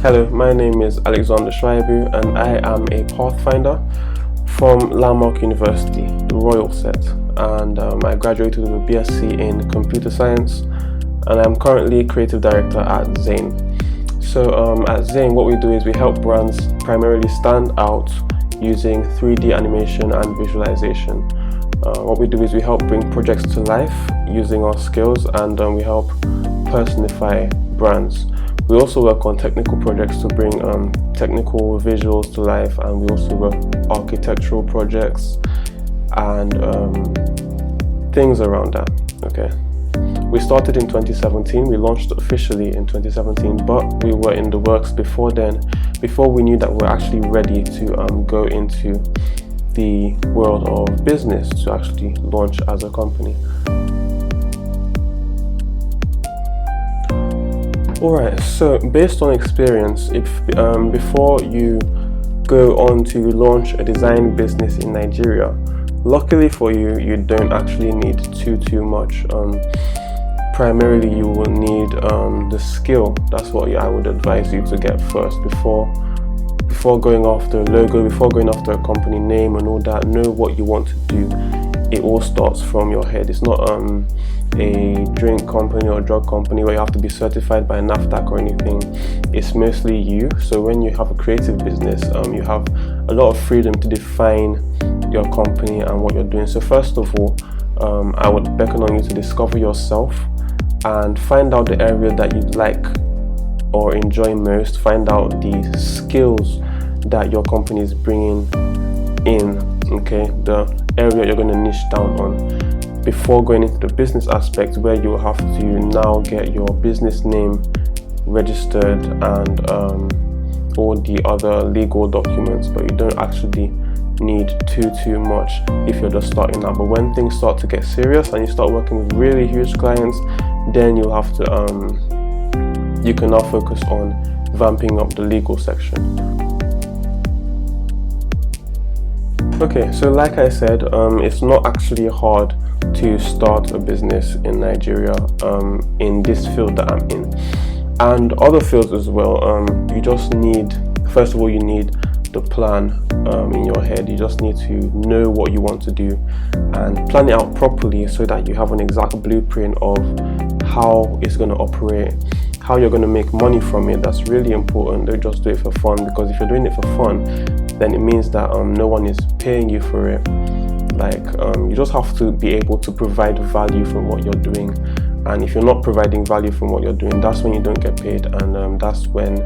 Hello, my name is Alexander Shuaibu and I am a Pathfinder from Landmark University, the Royal Set, and I graduated with a BSc in Computer Science and I'm currently Creative Director at Xane. So at Xane, what we do is we help brands primarily stand out using 3D animation and visualization. What we do is we help bring projects to life using our skills, and we help personify brands. We also work on technical projects to bring technical visuals to life, and we also work architectural projects and things around that. Okay. We started in 2017, we launched officially in 2017, but we were in the works before then, before we knew that we're actually ready to go into the world of business, to actually launch as a company. Alright, so based on experience, if before you go on to launch a design business in Nigeria, luckily for you, you don't actually need too much. Primarily you will need the skill. That's what I would advise you to get first before going after a logo, before going after a company name and all that. Know what you want to do. It all starts from your head. It's not a drink company or a drug company where you have to be certified by NAFDAC or anything. It's mostly you. So when you have a creative business, you have a lot of freedom to define your company and what you're doing. So first of all, I would beckon on you to discover yourself and find out the area that you like or enjoy most. Find out the skills that your company is bringing in, okay, the area you're going to niche down on before going into the business aspect, where you have to now get your business name registered and all the other legal documents. But you don't actually need too much if you're just starting out. But when things start to get serious and you start working with really huge clients, then you'll have to you can now focus on vamping up the legal section. Okay, so like I said, it's not actually hard to start a business in Nigeria in this field that I'm in, and other fields as well. You just need, first of all, you need the plan in your head. You just need to know what you want to do and plan it out properly so that you have an exact blueprint of how it's going to operate, how you're going to make money from it. That's really important. Don't just do it for fun, because if you're doing it for fun, then it means that no one is paying you for it. Like you just have to be able to provide value from what you're doing, and if you're not providing value from what you're doing, that's when you don't get paid, and that's when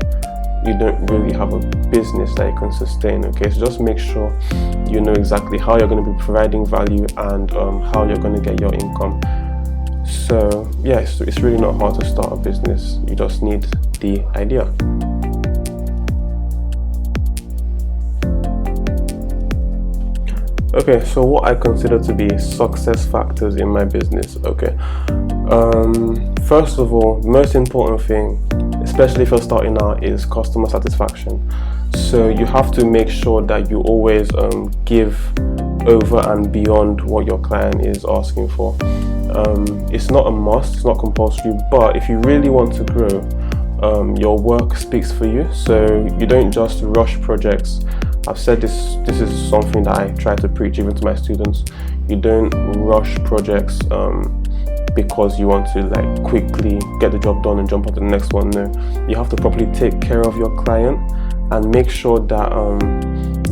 you don't really have a business that you can sustain. Okay, so just make sure you know exactly how you're going to be providing value and how you're going to get your income. So yeah, it's really not hard to start a business. You just need the idea. Okay, so what I consider to be success factors in my business. Okay, first of all, the most important thing, especially if you're starting out, is customer satisfaction. So you have to make sure that you always give over and beyond what your client is asking for. It's not a must, it's not compulsory, but if you really want to grow, your work speaks for you. So you don't just rush projects. I've said this is something that I try to preach even to my students. You don't rush projects because you want to like quickly get the job done and jump on to the next one. No, you have to properly take care of your client and make sure that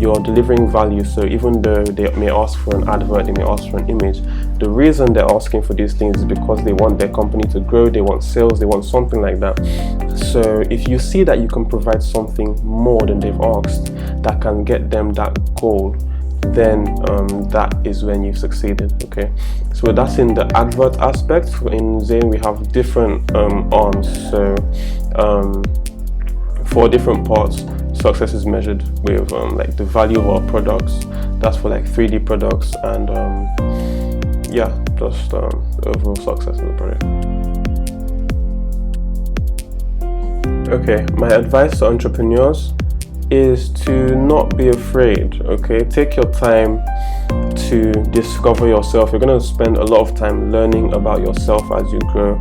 you're delivering value. So even though they may ask for an advert, they may ask for an image, the reason they're asking for these things is because they want their company to grow, they want sales, they want something like that. So if you see that you can provide something more than they've asked that can get them that goal, then that is when you've succeeded. Okay, so that's in the advert aspect. In Xane we have different arms, so for different parts, success is measured with like the value of our products. That's for like 3D products, and yeah, just the overall success of the product. Okay, my advice to entrepreneurs is to not be afraid. Okay, take your time to discover yourself. You're going to spend a lot of time learning about yourself as you grow.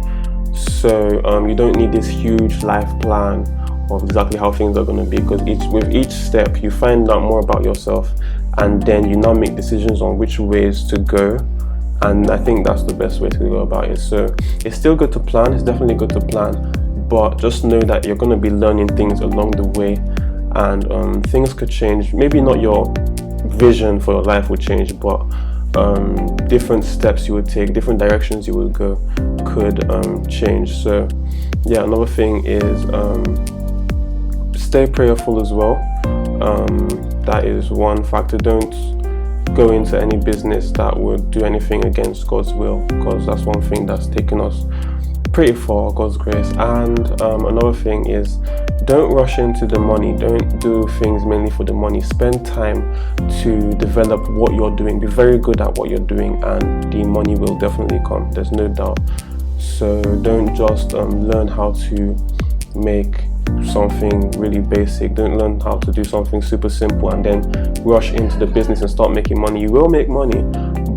So you don't need this huge life plan of exactly how things are going to be, because with each step you find out more about yourself, and then you now make decisions on which ways to go. And I think that's the best way to go about it. So it's still good to plan, it's definitely good to plan, but just know that you're going to be learning things along the way, and things could change. Maybe not your vision for your life would change, but different steps you would take, different directions you would go could change. So yeah, another thing is stay prayerful as well. That is one factor. Don't go into any business that would do anything against God's will, because that's one thing that's taken us pretty far, God's grace. And another thing is, don't rush into the money. Don't do things mainly for the money. Spend time to develop what you're doing. Be very good at what you're doing, and the money will definitely come. There's no doubt. So don't just learn how to make something really basic. Don't learn how to do something super simple and then rush into the business and start making money. You will make money,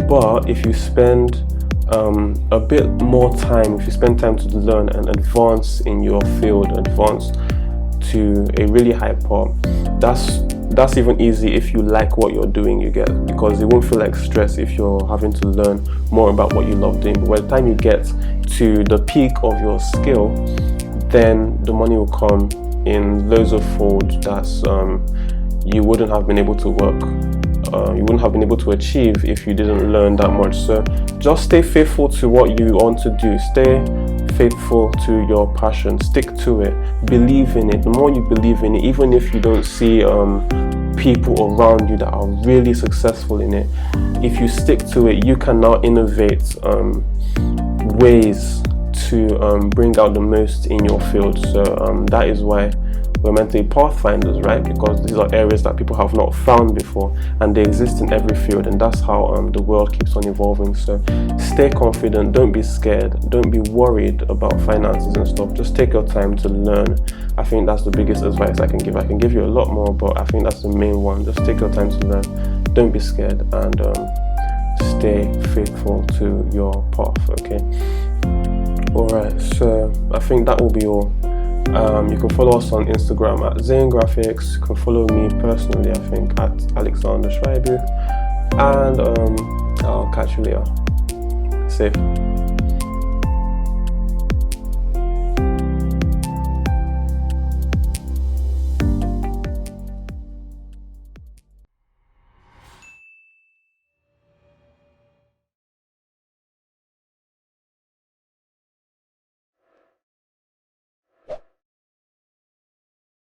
but if you spend a bit more time, if you spend time to learn and advance in your field, advance to a really high part, that's even easy if you like what you're doing, you get, because it won't feel like stress if you're having to learn more about what you love doing. But by the time you get to the peak of your skill, then the money will come in loads of fold that's you wouldn't have been able to work, you wouldn't have been able to achieve if you didn't learn that much. So just stay faithful to what you want to do. Stay faithful to your passion. Stick to it. Believe in it. The more you believe in it, even if you don't see people around you that are really successful in it, if you stick to it, you can now innovate ways to bring out the most in your field. So that is why we're meant to be pathfinders, right? Because these are areas that people have not found before, and they exist in every field, and that's how the world keeps on evolving. So stay confident, don't be scared, don't be worried about finances and stuff. Just take your time to learn. I think that's the biggest advice I can give. I can give you a lot more, but I think that's the main one. Just take your time to learn, don't be scared, and stay faithful to your path. Okay, alright, so I think that will be all. You can follow us on Instagram at Xane Graphics. You can follow me personally, I think, at Alexander Shuaibu. And I'll catch you later. Safe.